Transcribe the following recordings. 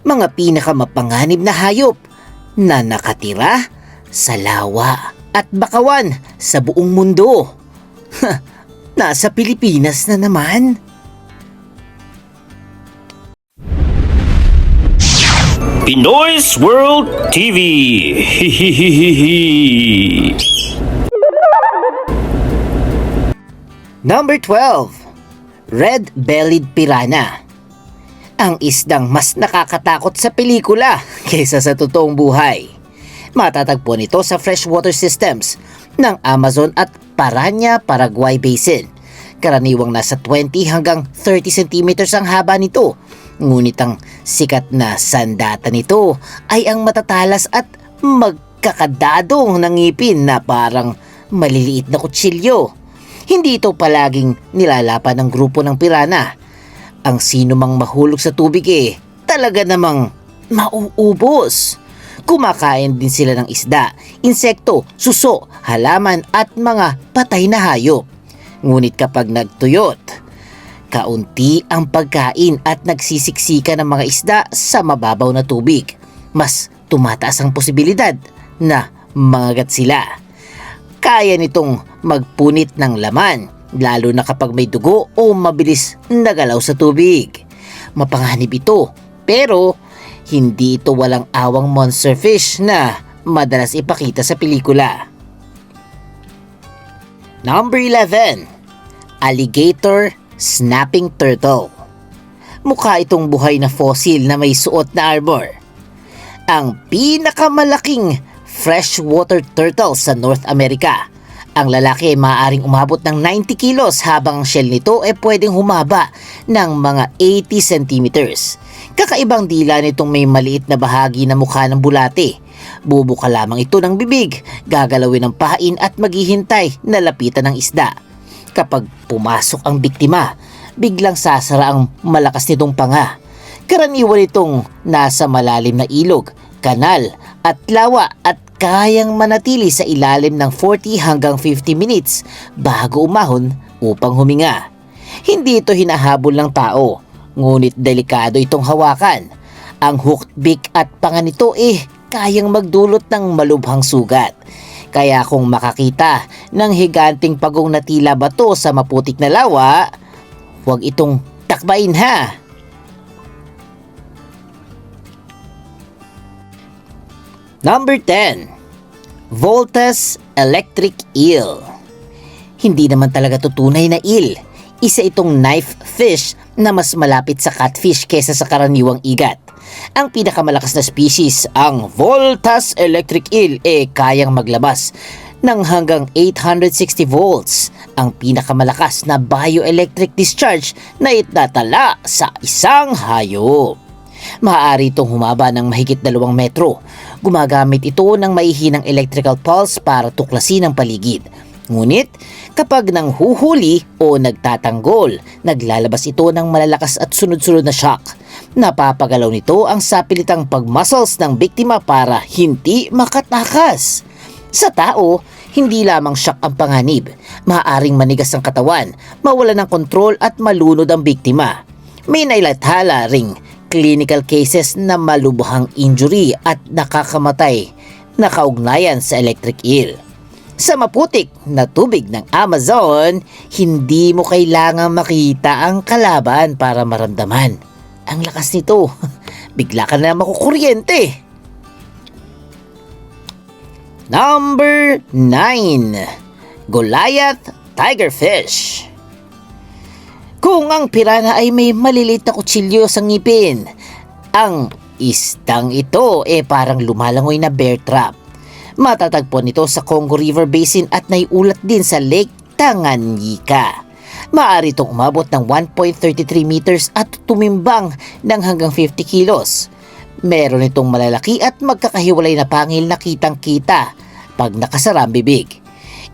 mga pinakamapanganib na hayop na nakatira sa lawa at bakawan sa buong mundo. Nasa Pilipinas na naman. Pinoy's World TV. Number 12. Red-bellied piranha. Ang isdang mas nakakatakot sa pelikula kaysa sa totoong buhay. Matatagpuan ito sa freshwater systems ng Amazon at Paraña-Paraguay Basin. Karaniwang nasa 20 hanggang 30 centimeters ang haba nito. Ngunit ang sikat na sandata nito ay ang matatalas at magkakadadong ng ngipin na parang maliliit na kutsilyo. Hindi ito palaging nilalapan ng grupo ng pirana. Ang sino mang mahulog sa tubig talaga namang mauubos. Kumakain din sila ng isda, insekto, suso, halaman at mga patay na hayop. Ngunit kapag nagtuyot, kaunti ang pagkain at nagsisiksika ng mga isda sa mababaw na tubig. Mas tumataas ang posibilidad na mangagat sila. Kaya nitong magpunit ng laman, lalo na kapag may dugo o mabilis nagalaw sa tubig. Mapanganib ito, pero hindi ito walang awang monster fish na madalas ipakita sa pelikula. Number 11. Alligator snapping turtle. Mukha itong buhay na fossil na may suot na armor. Ang pinakamalaking freshwater turtle sa North America. Ang lalaki ay maaaring umabot ng 90 kilos habang ang shell nito ay pwedeng humaba ng mga 80 centimeters. Kakaibang dila nitong may maliit na bahagi na mukha ng bulate. Bubuka lamang ito ng bibig, gagalawin ng pahain at maghihintay na lapitan ng isda. Kapag pumasok ang biktima, biglang sasara ang malakas nitong panga. Karaniwan itong nasa malalim na ilog, kanal at lawa at kayang manatili sa ilalim ng 40 hanggang 50 minutes bago umahon upang huminga. Hindi ito hinahabol ng tao, ngunit delikado itong hawakan. Ang hooked beak at panga nito kayang magdulot ng malubhang sugat. Kaya kung makakita ng higanting pagong na tila bato sa maputik na lawa, huwag itong takbain ha. Number 10. Voltas electric eel. Hindi naman talaga tunay na eel. Isa itong knife fish na mas malapit sa catfish kesa sa karaniwang igat. Ang pinakamalakas na species, ang Voltas electric eel, kayang maglabas ng hanggang 860 volts. Ang pinakamalakas na bioelectric discharge na itatala sa isang hayop. Maaari itong humaba ng mahigit 2 metro. Gumagamit ito ng maihinang electrical pulse para tuklasin ang paligid. Ngunit kapag nanghuhuli o nagtatanggol, naglalabas ito ng malalakas at sunod-sunod na shock. Napapagalaw nito ang sapilitang pagmuscles ng biktima para hindi makatakas. Sa tao, hindi lamang shock ang panganib. Maaaring manigas ang katawan, mawala ng kontrol at malunod ang biktima. May nailathala ring clinical cases na malubhang injury at nakakamatay na kaugnayan sa electric eel. Sa maputik na tubig ng Amazon, hindi mo kailangang makita ang kalaban para maramdaman ang lakas nito. Bigla ka na makukuryente. Number 9. Goliath tigerfish. Kung ang piranha ay may maliliit na kutsilyo sa ngipin, ang isdang ito parang lumalangoy na bear trap. Matatagpuan ito sa Congo River Basin at naiulat din sa Lake Tanganyika. Maaari itong umabot ng 1.33 meters at tumimbang ng hanggang 50 kilos. Meron itong malalaki at magkakahiwalay na pangil na kitang-kita pag nakasara ang bibig.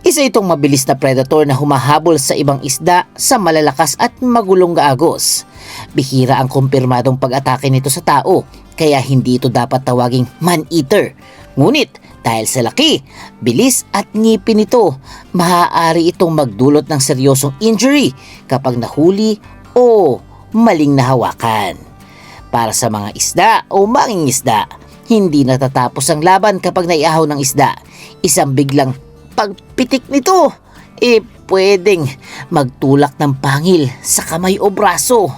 Isa itong mabilis na predator na humahabol sa ibang isda sa malalakas at magulong gaagos. Bihira ang kumpirmadong pag-atake nito sa tao, kaya hindi ito dapat tawaging man-eater. Ngunit dahil sa laki, bilis at ngipin nito, maaari itong magdulot ng seryosong injury kapag nahuli o maling nahawakan. Para sa mga isda o mangingisda, hindi natatapos ang laban kapag naiahaw ng isda. Isang biglang pagpitik nito, pwedeng magtulak ng pangil sa kamay o braso.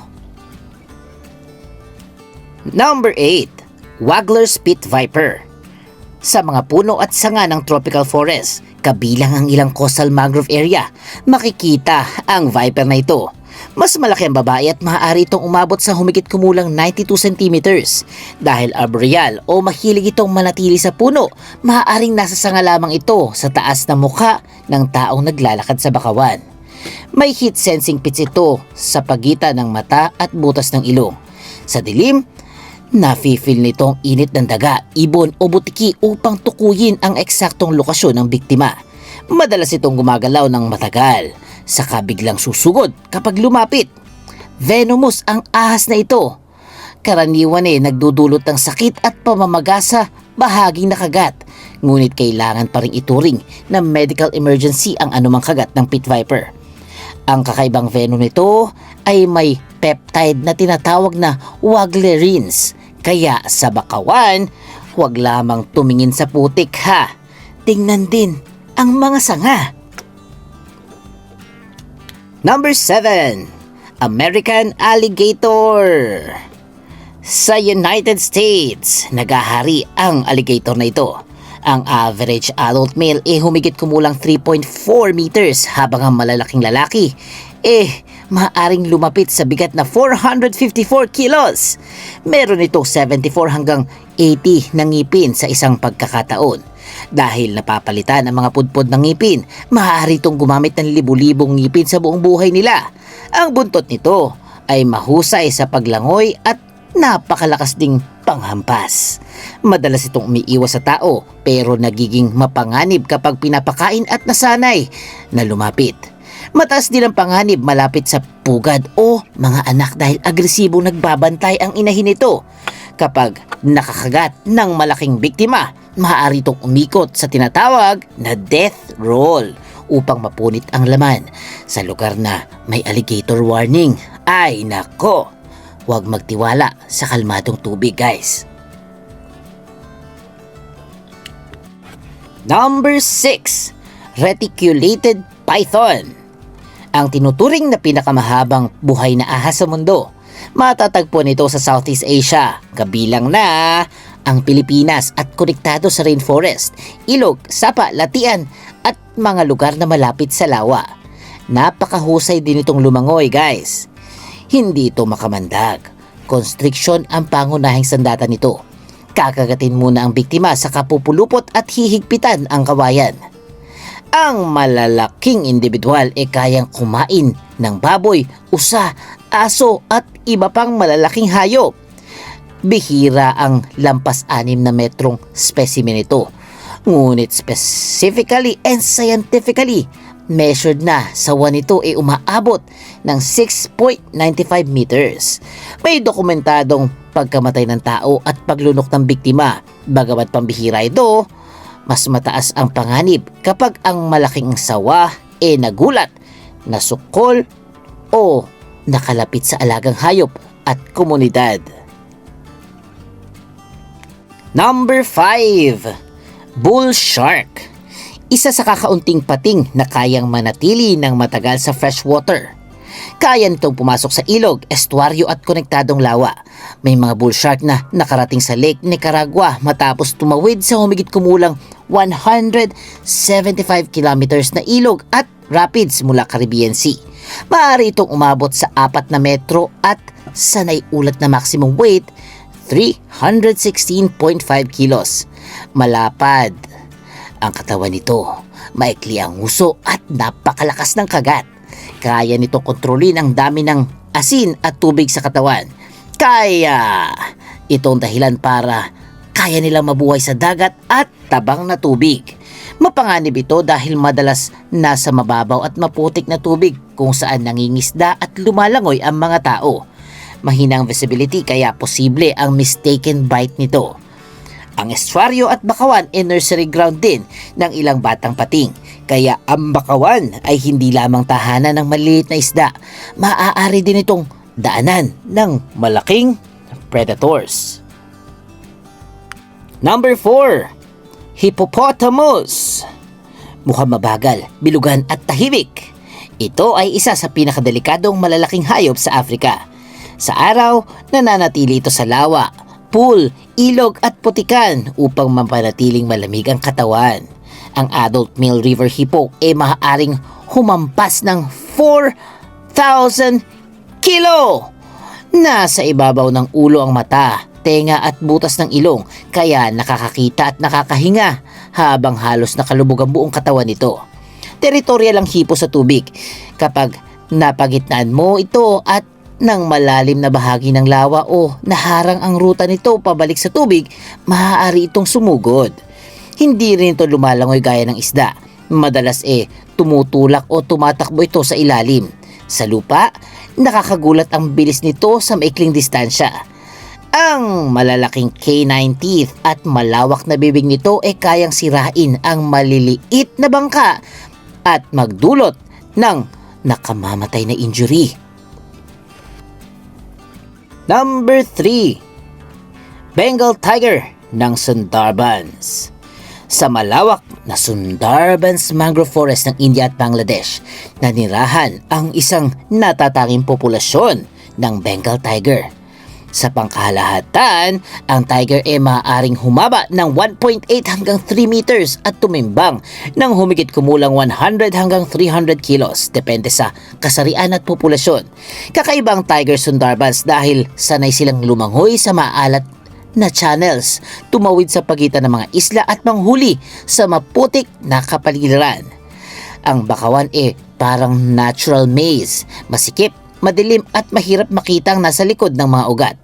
Number 8. Waggler's Pit Viper. Sa mga puno at sanga ng tropical forest, kabilang ang ilang coastal mangrove area, makikita ang viper na ito. Mas malaki ang babae at maaari itong umabot sa humigit kumulang 92 centimeters. Dahil arboreal o mahilig itong manatili sa puno, maaaring nasa sanga lamang ito sa taas ng mukha ng taong naglalakad sa bakawan. May heat sensing pits ito sa pagitan ng mata at butas ng ilong. Sa dilim, nafe-feel nito ang init ng daga, ibon o butiki upang tukuyin ang eksaktong lokasyon ng biktima. Madalas itong gumagalaw ng matagal, saka biglang susugod kapag lumapit. Venomous ang ahas na ito. Karaniwan nagdudulot ng sakit at pamamaga sa bahaging nakagat. Ngunit kailangan pa rin ituring na medical emergency ang anumang kagat ng pit viper. Ang kakaibang venom nito ay may peptide na tinatawag na wagglerins. Kaya sa bakawan, huwag lamang tumingin sa putik ha. Tingnan din ang mga sanga. Number 7. American Alligator. Sa United States, nagahari ang alligator na ito. Ang average adult male humigit kumulang 3.4 meters habang ang malalaking lalaki maaring lumapit sa bigat na 454 kilos. Meron itong 74 hanggang 80 na ngipin sa isang pagkakataon. Dahil napapalitan ang mga pudpod ng ngipin, maaari itong gumamit ng libu-libong ngipin sa buong buhay nila. Ang buntot nito ay mahusay sa paglangoy at napakalakas ding panghampas. Madalas itong umiiwas sa tao pero nagiging mapanganib kapag pinapakain at nasanay na lumapit. Mataas din ang panganib malapit sa pugad o mga anak dahil agresibong nagbabantay ang inahin nito. Kapag nakakagat ng malaking biktima, maaari itong umikot sa tinatawag na death roll upang mapunit ang laman. Sa lugar na may alligator warning, ay nako, huwag magtiwala sa kalmadong tubig guys. Number 6. Reticulated python. Ang tinuturing na pinakamahabang buhay na ahas sa mundo. Matatagpuan ito sa Southeast Asia, kabilang na ang Pilipinas at konektado sa rainforest, ilog, sapa, latian at mga lugar na malapit sa lawa. Napakahusay din itong lumangoy guys. Hindi ito makamandag. Constriction ang pangunahing sandata nito. Kakagatin muna ang biktima sa kapupulupot at hihigpitan ang kawayan. Ang malalaking individual kayang kumain ng baboy, usa, aso at iba pang malalaking hayop. Bihira ang lampas 6 na metrong specimen ito. Ngunit specifically and scientifically, measured na sa one ito umaabot ng 6.95 meters. May dokumentadong pagkamatay ng tao at paglunok ng biktima. Bagamat pambihira ito, mas mataas ang panganib kapag ang malaking sawa nagulat, nasukol o nakalapit sa alagang hayop at komunidad. Number 5. Bull shark. Isa sa kakaunting pating na kayang manatili ng matagal sa freshwater. Kaya nitong pumasok sa ilog, estuaryo at konektadong lawa. May mga bull shark na nakarating sa Lake Nicaragua matapos tumawid sa humigit kumulang 175 kilometers na ilog at rapids mula Caribbean Sea. Maaari itong umabot sa 4 na metro at sa naiulat na maximum weight 316.5 kilos. Malapad ang katawan nito, maikli ang uso at napakalakas ng kagat. Kaya nito kontrolin ang dami ng asin at tubig sa katawan. Kaya itong dahilan para kaya nilang mabuhay sa dagat at tabang na tubig. Mapanganib ito dahil madalas nasa mababaw at maputik na tubig kung saan nangingisda at lumalangoy ang mga tao. Mahinang visibility kaya posible ang mistaken bite nito. Ang estuaryo at bakawan nursery ground din ng ilang batang pating. Kaya ang bakawan ay hindi lamang tahanan ng maliliit na isda. Maaari din itong daanan ng malaking predators. Number 4. Hippopotamus. Mukhang mabagal, bilugan at tahimik. Ito ay isa sa pinakadelikadong malalaking hayop sa Africa. Sa araw, nananatili ito sa lawa, pool, ilog at putikan upang mapanatiling malamig ang katawan. Ang adult male river hippo ay maaaring humampas ng 4,000 kilo. Nasa ibabaw ng ulo ang mata, tenga at butas ng ilong, kaya nakakakita at nakakahinga habang halos nakalubog ang buong katawan nito. Teritorial ang hipo sa tubig. Kapag napagitnaan mo ito at ng malalim na bahagi ng lawa o naharang ang ruta nito pabalik sa tubig, maaari itong sumugod. Hindi rin ito lumalangoy gaya ng isda. Madalas tumutulak o tumatakbo ito sa ilalim. Sa lupa, nakakagulat ang bilis nito sa maikling distansya. Ang malalaking canine teeth at malawak na bibig nito ay kayang sirain ang maliliit na bangka at magdulot ng nakamamatay na injury. Number 3. Bengal Tiger ng Sundarbans. Sa malawak na Sundarbans mangrove forest ng India at Bangladesh, nanirahan ang isang natatanging populasyon ng Bengal Tiger. Sa pangkalahatan, ang tiger ay maaaring humaba ng 1.8 hanggang 3 meters at tumimbang ng humigit kumulang 100 hanggang 300 kilos depende sa kasarian at populasyon. Kakaibang tiger Sundarbans dahil sanay silang lumangoy sa maalat na channels, tumawid sa pagitan ng mga isla at manghuli sa maputik na kapaligiran. Ang bakawan parang natural maze, masikip, madilim at mahirap makita ang nasa likod ng mga ugat.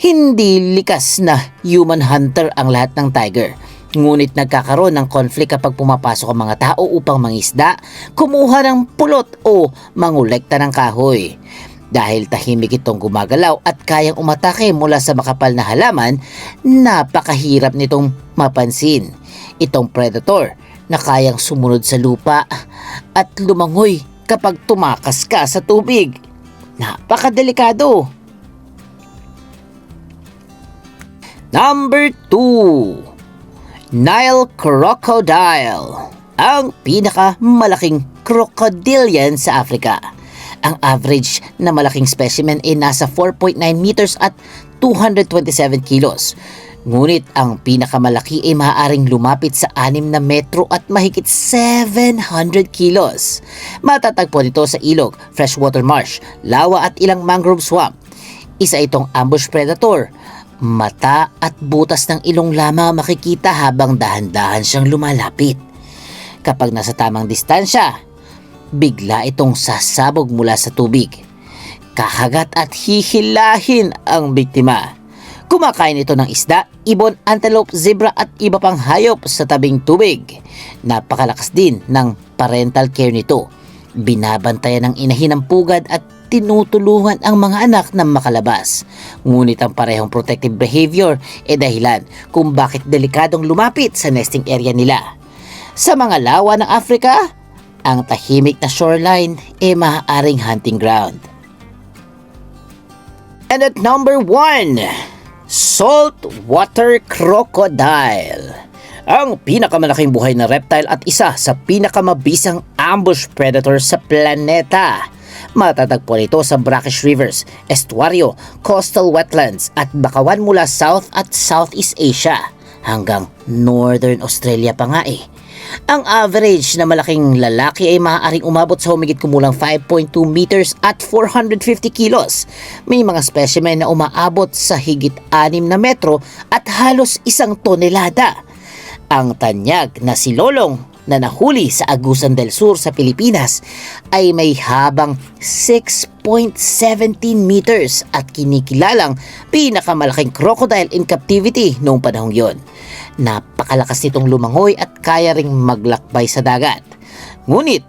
Hindi likas na human hunter ang lahat ng tiger. Ngunit nagkakaroon ng conflict kapag pumapasok ang mga tao upang mangisda, kumuha ng pulot o mangolekta ng kahoy. Dahil tahimik itong gumagalaw at kayang umatake mula sa makapal na halaman, napakahirap nitong mapansin. Itong predator na kayang sumunod sa lupa at lumangoy kapag tumakas ka sa tubig. Napakadelikado. Number 2. Nile Crocodile. Ang pinakamalaking crocodilian sa Africa. Ang average na malaking specimen ay nasa 4.9 meters at 227 kilos. Ngunit ang pinakamalaki ay maaaring lumapit sa 6 na metro at mahigit 700 kilos. Matatagpuan ito sa ilog, freshwater marsh, lawa at ilang mangrove swamp. Isa itong ambush predator. Mata at butas ng ilong lamang makikita habang dahan-dahan siyang lumalapit. Kapag nasa tamang distansya, bigla itong sasabog mula sa tubig. Kakagat at hihilahin ang biktima. Kumakain ito ng isda, ibon, antelope, zebra at iba pang hayop sa tabing tubig. Napakalakas din ng parental care nito. Binabantayan ng inahin ng pugad at tinutulungan ang mga anak na makalabas. Ngunit ang parehong protective behavior dahilan kung bakit delikadong lumapit sa nesting area nila. Sa mga lawa ng Africa, ang tahimik na shoreline ay maaaring hunting ground. And at number 1, saltwater crocodile. Ang pinakamalaking buhay na reptile at isa sa pinakamabisang ambush predator sa planeta. Matatagpuan ito sa brackish rivers, estuaryo, coastal wetlands at bakawan mula South at Southeast Asia hanggang Northern Australia pa nga Ang average na malaking lalaki ay maaaring umabot sa humigit kumulang 5.2 meters at 450 kilos. May mga specimen na umaabot sa higit 6 na metro at halos 1 tonelada. Ang tanyag na si Lolong na nahuli sa Agusan del Sur sa Pilipinas ay may habang 6.17 meters at kinikilalang pinakamalaking crocodile in captivity noong panahong yon. Napakalakas nitong lumangoy at kaya ring maglakbay sa dagat. Ngunit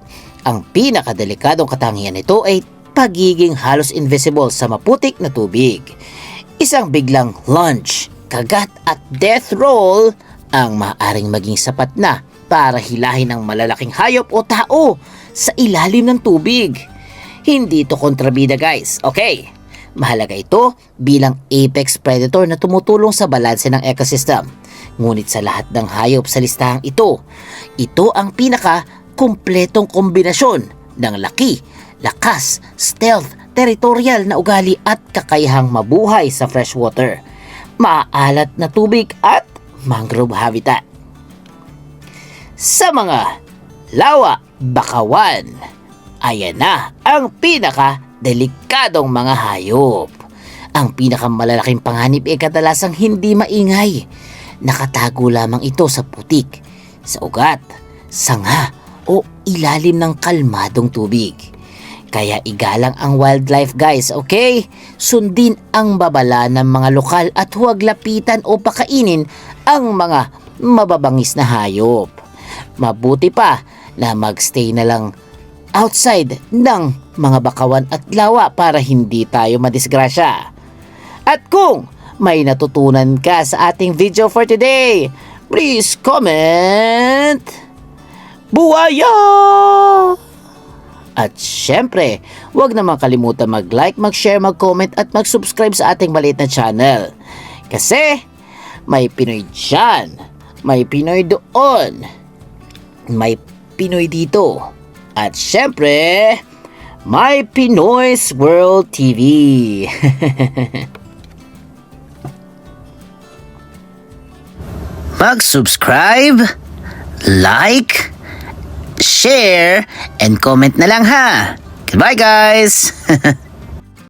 ang pinakadelikadong katangian nito ay pagiging halos invisible sa maputik na tubig. Isang biglang lunge, kagat at death roll ang maaaring maging sapat na para hilahin ang malalaking hayop o tao sa ilalim ng tubig. Hindi ito kontrabida guys, okay? Mahalaga ito bilang apex predator na tumutulong sa balanse ng ecosystem. Ngunit sa lahat ng hayop sa listahang ito ang pinaka-kumpletong kombinasyon ng laki, lakas, stealth, territorial na ugali at kakayahang mabuhay sa freshwater, maalat na tubig at mangrove habitat. Sa mga lawa, bakawan, ayan na ang pinaka-delikadong mga hayop. Ang pinakamalalaking panganib ay kadalasang hindi maingay. Nakatago lamang ito sa putik, sa ugat, sanga o ilalim ng kalmadong tubig. Kaya igalang ang wildlife guys, okay? Sundin ang babala ng mga lokal at huwag lapitan o pakainin ang mga mababangis na hayop. Mabuti pa na magstay na lang outside ng mga bakawan at lawa para hindi tayo madisgrasya. At kung may natutunan ka sa ating video for today, please comment buwaya! At syempre, huwag naman kalimutan mag-like, mag-share, mag-comment at mag-subscribe sa ating maliit na channel. Kasi may Pinoy dyan, may Pinoy doon, may Pinoy dito. At syempre, may Pinoy's World TV. Mag-subscribe, like, share, and comment na lang ha. Goodbye guys!